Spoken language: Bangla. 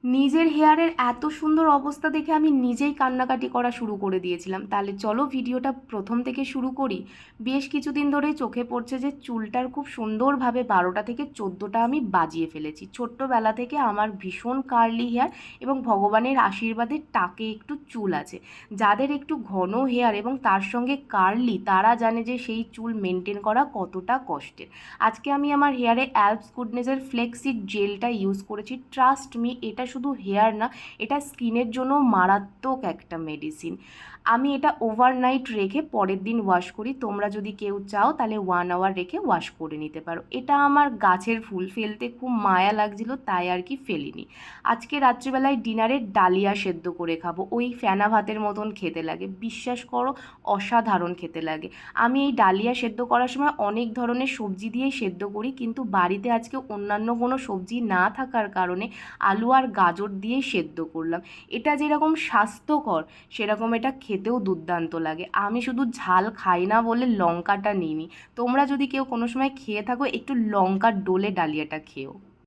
নিজের হেয়ারের এত সুন্দর অবস্থা দেখে আমি নিজেই কান্নাকাটি করা শুরু করে দিয়েছিলাম। তাহলে চলো ভিডিওটা প্রথম থেকে শুরু করি। বেশ কিছুদিন ধরেই চোখে পড়ছে যে চুলটার খুব সুন্দরভাবে 12টা থেকে 14টা আমি বাজিয়ে ফেলেছি। ছোট্টবেলা থেকে আমার ভীষণ কার্লি হেয়ার এবং ভগবানের আশীর্বাদে টাকে একটু চুল আছে। যাদের একটু ঘন হেয়ার এবং তার সঙ্গে কার্লি, তারা জানে যে সেই চুল মেনটেন করা কতটা কষ্টের। আজকে আমি আমার হেয়ারে অ্যালপস গুডনেসের ফ্লেক্সিড জেলটা ইউজ করেছি। ট্রাস্ট মি, এটা শুধু হেয়ার না, এটা স্কিনের জন্য মারাত্মক একটা মেডিসিন। আমি এটা ওভারনাইট রেখে পরের দিন ওয়াশ করি। তোমরা যদি কেউ চাও তাহলে 1 আওয়ার রেখে ওয়াশ করে নিতে পারো। এটা আমার গাছের ফুল, ফেলতে খুব মায়া লাগছিল তাই আর কি ফেলিনি। আজকে রাত্রিবেলায় ডিনারে ডালিয়া সেদ্ধ করে খাবো। ওই ফেনা ভাতের মতন খেতে লাগে, বিশ্বাস করো অসাধারণ খেতে লাগে। আমি এই ডালিয়া সেদ্ধ করার সময় অনেক ধরনের সবজি দিয়েই সেদ্ধ করি, কিন্তু বাড়িতে আজকে অন্যান্য কোনো সবজি না থাকার কারণে আলু আর গাজর দিয়েই সেদ্ধ করলাম। এটা যেরকম স্বাস্থ্যকর, সেরকম এটা খেতেও দুর্দান্ত লাগে। আমি শুধু ঝাল খাই না বলে লঙ্কাটা নিইনি। তোমরা যদি কেউ কোনো সময় খেয়ে থাকো, একটু লঙ্কার ডোলে ডালিয়াটা খেও।